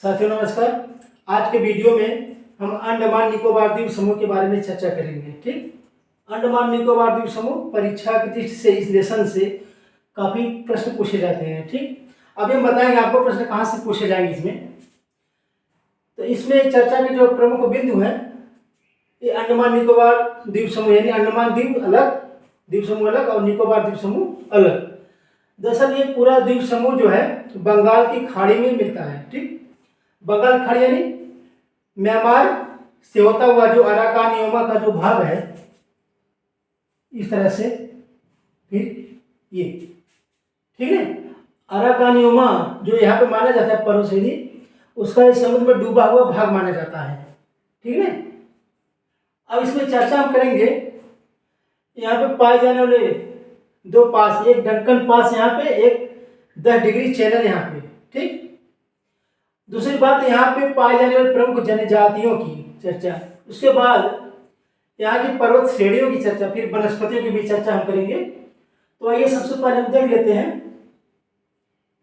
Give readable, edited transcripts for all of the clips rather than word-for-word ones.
साथियों नमस्कार। आज के वीडियो में हम अंडमान निकोबार द्वीप समूह के बारे में चर्चा करेंगे। ठीक, अंडमान निकोबार द्वीप समूह परीक्षा की दृष्टि से इस लेसन से काफी प्रश्न पूछे जाते हैं। ठीक, अभी हम बताएंगे आपको प्रश्न कहाँ से पूछे जाएंगे इसमें। तो इसमें चर्चा के जो प्रमुख बिंदु हैं, ये अंडमान निकोबार द्वीप समूह यानी अंडमान द्वीप अलग, द्वीप समूह अलग और निकोबार द्वीप समूह अलग। दरअसल ये पूरा द्वीप समूह जो है बंगाल की खाड़ी में मिलता है। ठीक, बंगाल खाड़ी यानी म्यांमार से होता हुआ जो अराकानियोमा का जो भाग है, इस तरह से फिर ये, ठीक है, अराकानियोमा जो यहाँ पे माना जाता है पर्वतश्रेणी, उसका इस समुद्र में डूबा हुआ भाग माना जाता है। ठीक है, अब इसमें चर्चा हम करेंगे। यहाँ पे पाए जाने वाले दो पास, एक डंकन पास यहाँ पे, एक 10 डिग्री चैनल यहाँ पे। ठीक, दूसरी बात यहाँ पे पाए जाने वाले प्रमुख जनजातियों की चर्चा, उसके बाद यहाँ की पर्वत श्रेणियों की चर्चा, फिर वनस्पतियों की भी चर्चा हम करेंगे। तो आइए सबसे पहले हम देख लेते हैं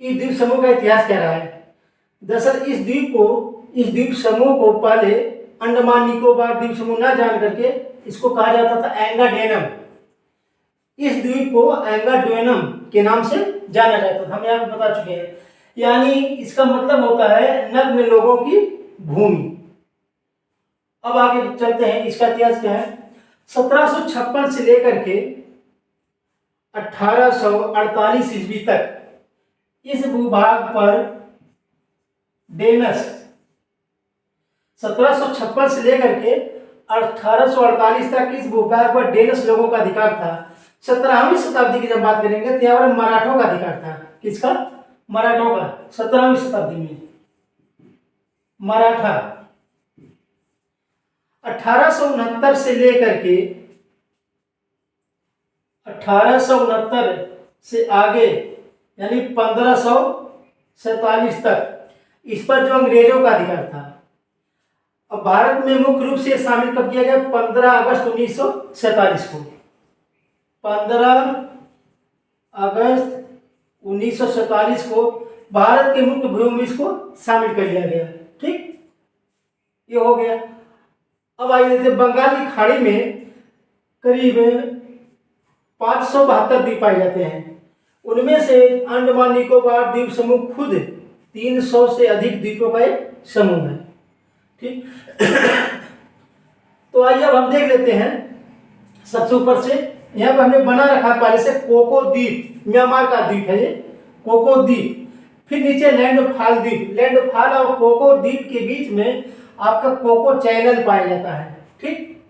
कि द्वीप समूह का इतिहास क्या रहा है। दरअसल इस द्वीप समूह को पहले अंडमान निकोबार द्वीप समूह न जान करके इसको कहा जाता था एंगाडेनम। इस द्वीप को एंगाडेनम के नाम से जाना जाता था, हम यहाँ पे बता चुके हैं। यानी इसका मतलब होता है नग्न लोगों की भूमि। अब आगे चलते हैं, इसका इतिहास क्या है। 1756 से लेकर के 1848 ईस्वी तक इस भूभाग पर डेनस, 1756 से लेकर के 1848 तक इस भूभाग पर डेनस लोगों का अधिकार था। 17वीं शताब्दी की जब बात करेंगे तो यहाँ पर मराठों का अधिकार था। किसका? मराठों का। 17वीं शताब्दी में मराठा। 1869 से लेकर के 1869 से आगे यानी 1547 तक इस पर जो अंग्रेजों का अधिकार था। अब भारत में मुख्य रूप से शामिल कब किया गया? 15 अगस्त 1947 को। 15 अगस्त 1947 को भारत के मुख्य भूमि को शामिल कर लिया गया। ठीक, ये हो गया। अब आइए देखते, बंगाल की खाड़ी में करीब 572 द्वीप पाए जाते हैं। उनमें से अंडमान निकोबार द्वीप समूह खुद 300 से अधिक द्वीपों का एक समूह है। ठीक तो आइए अब हम देख लेते हैं सबसे ऊपर से। यहाँ पर हमने बना रखा पहले से कोको द्वीप, म्यांमार का द्वीप है ये कोको द्वीप। फिर नीचे लैंडफॉल द्वीप, लैंडफॉल और कोको द्वीप के बीच में आपका कोको चैनल पाया जाता है। ठीक,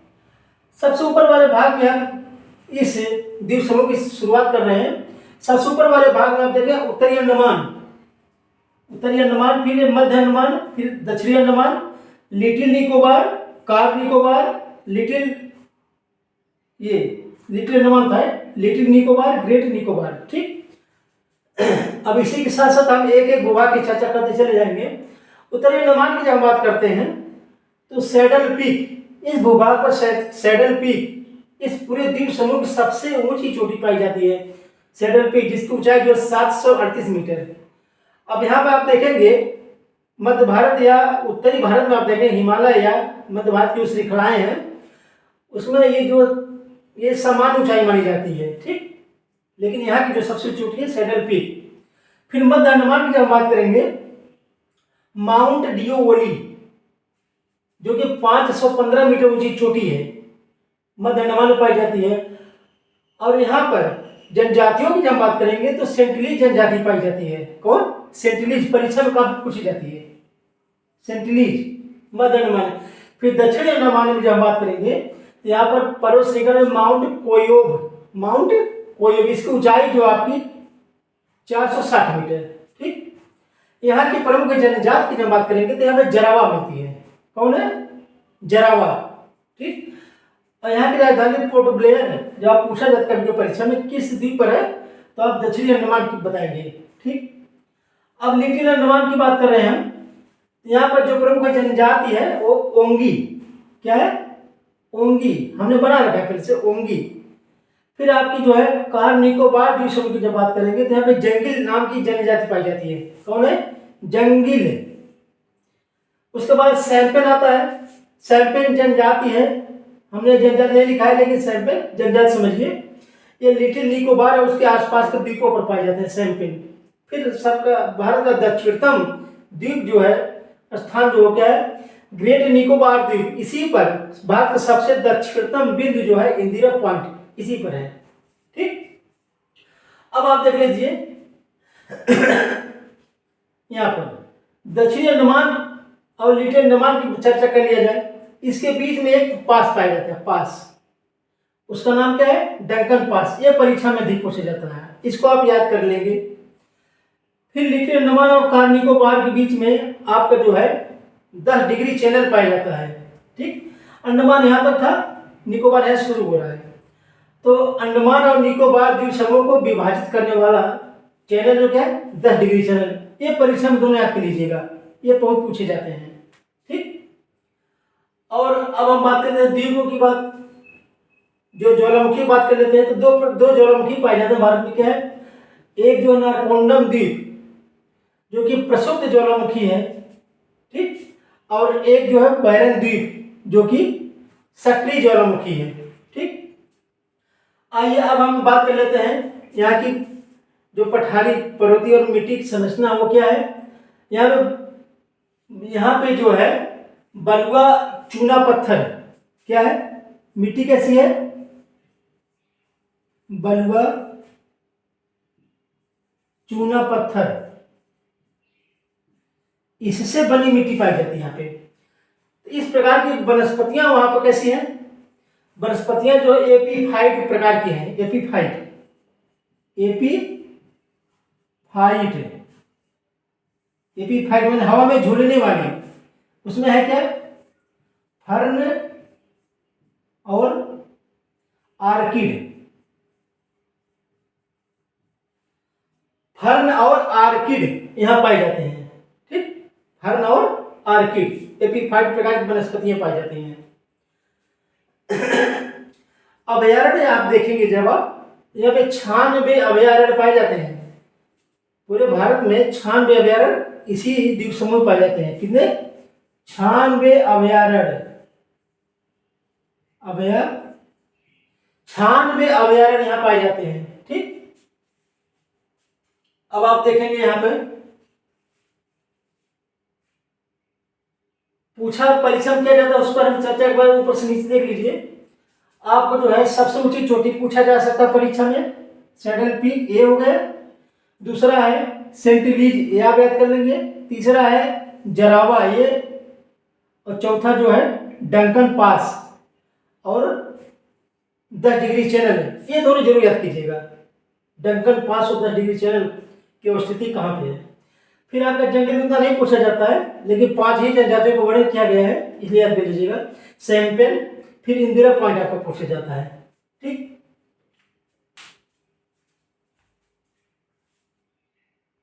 सबसे ऊपर वाले भाग में हम इस द्वीप समूह की शुरुआत कर रहे हैं। सबसे ऊपर वाले भाग में आप देखें उत्तरी अंडमान, फिर मध्य अंडमान, फिर दक्षिणी Andaman, little Nicobar, car Nicobar, little Andaman था, लिटिल निकोबार, ग्रेट निकोबार। ठीक, अब इसी के साथ साथ हम एक एक भूभाग की चर्चा करते चले जाएंगे। उत्तरी अंडमान की जब बात करते हैं तो सैडल पीक, इस भूभाग पर सैडल पीक इस पूरे द्वीप समूह की सबसे ऊंची चोटी पाई जाती है। सैडल पीक जिसकी ऊंचाई जो 738 मीटर है। अब यहाँ पे आप देखेंगे मध्य भारत या उत्तरी भारत में आप देखें हिमालय या मध्य भारत की जो श्रृंखलाएं हैं उसमें ये समान ऊंचाई मानी जाती है। ठीक, लेकिन यहाँ की जो सबसे चोटी है सैडल पीक। फिर मध्य अंडमान की जब बात करेंगे माउंट डिओवली जो कि 515 मीटर ऊंची चोटी है, मध्य अंडमान में पाई जाती है। और यहाँ पर जनजातियों की जब बात करेंगे तो सेंटिलीज जनजाति पाई जाती है। कौन? सेंटिलीज, परीक्षा में काफी पूछी जाती है सेंटिलीज, मध्य अंडमान। फिर दक्षिणी अंडमान में जब बात करेंगे तो यहाँ पर पर्वत श्रृंखला में माउंट कोयोब, इसकी ऊंचाई जो आपकी 460 मीटर। ठीक, यहाँ की प्रमुख जनजाति की जब बात करेंगे तो यहाँ पे जरावा मिलती है। कौन है? जरावा। ठीक, और यहाँ की राजधानी पोर्ट ब्लेयर है। जब आप पूछा जाता है परीक्षा में किस द्वीप पर है तो आप दक्षिणी अंडमान की बताएंगे। ठीक, अब लिटिल अंडमान की बात कर रहे हैं हम। यहाँ पर जो प्रमुख जनजाति है वो ओंगी। क्या है? ओंगी, हमने बना रखा है फिर से ओंगी। फिर आपकी जो है कार निकोबार द्वीप समूह की जब बात करेंगे तो यहाँ पे जंगिल नाम की जनजाति पाई जाती है। कौन है? जंगिल। उसके बाद सैम्पेन आता है। सैम्पेन जनजाति है, हमने जनजाति नहीं लिखा है लेकिन सैम्पेन जनजाति समझिए। ये लिटिल निकोबार और उसके आसपास के द्वीपों पर पाए जाते हैं सैम्पेन। फिर सबका भारत का दक्षिणतम द्वीप जो है, स्थान जो हो गया है ग्रेट निकोबार द्वीप, इसी पर भारत का सबसे दक्षिणतम बिंदु जो है इंदिरा पॉइंट इसी पर है। ठीक, अब आप देख लीजिए यहाँ पर दक्षिणी अंडमान और लिटिल अंडमान की चर्चा कर लिया जाए। इसके बीच में एक पास पाया जाता है, पास, उसका नाम क्या है, डंकन पास। ये परीक्षा में अधिक पूछा जाता है, इसको आप याद कर लेंगे। फिर लिटिल अंडमान और कार निकोबार के बीच में आपका जो है 10 डिग्री चैनल पाया जाता है। ठीक, अंडमान यहाँ तक था, निकोबार यहाँ शुरू हो रहा है। तो अंडमान और निकोबार द्वीप समूह को विभाजित करने वाला चैनल जो क्या है 10 डिग्री चैनल। ये परीक्षा में दोनों याद कर लीजिएगा, ये बहुत पूछे जाते हैं। ठीक, और अब हम बात करते हैं द्वीपों की बात, जो ज्वालामुखी बात कर लेते हैं। तो दो ज्वालामुखी पाए जाते हैं भारत में। क्या है, एक जो नारकोंडम द्वीप जो कि प्रसुप्त ज्वालामुखी है, ठीक, और एक जो है बैरन द्वीप जो कि सक्रिय ज्वालामुखी है। ठीक, आइए अब हम बात कर लेते हैं यहाँ की जो पठारी पर्वतीय और मिट्टी की संरचना वो क्या है। यहाँ पे जो है बलुआ चूना पत्थर क्या है, मिट्टी कैसी है, बलुआ चूना पत्थर, इससे बनी मिट्टी पाई जाती है यहाँ पे। तो इस प्रकार की वनस्पतियां वहां पर कैसी हैं, वनस्पतियां जो एपीफाइट प्रकार की हैं। एपीफाइट मैंने हवा में झूलने वाली, उसमें है क्या, फर्न और आर्किड। फर्न और आर्किड यहाँ पाए जाते हैं। ठीक, फर्न और आर्किड एपीफाइट प्रकार की वनस्पतियां पाई जाती हैं। अभयारण्य आप देखेंगे जब आप यहाँ पे 96 अभयारण्य पाए जाते हैं। पूरे भारत में 96 अभयारण्य इसी द्वीप समूह पाए जाते हैं। कितने, 96 अभयारण्य, 96 अभयारण्य यहाँ पाए जाते हैं। ठीक, अब आप देखेंगे यहाँ पे पूछा परीक्षा में क्या जाता है उस पर हम चर्चा के बाद ऊपर से नीचे देख लीजिए। आपको जो है सबसे ऊंची चोटी पूछा जा सकता है परीक्षा में, सैडल पीक ये हो गया। दूसरा है सेंटिलीज, ये आप याद कर लेंगे। तीसरा है जरावा ये, और चौथा जो है डंकन पास और 10 डिग्री चैनल, ये दोनों जरूर याद कीजिएगा। डंकन पास और 10 डिग्री चैनल की अवस्थिति कहाँ पे है। फिर आपका जंगली उतना नहीं पूछा जाता है, लेकिन 5 ही जनजातियों को वर्णन किया गया है, इसलिए याद कर लीजिएगा। सैम्पेन, फिर इंदिरा पॉइंट आपको पूछा जाता है। ठीक,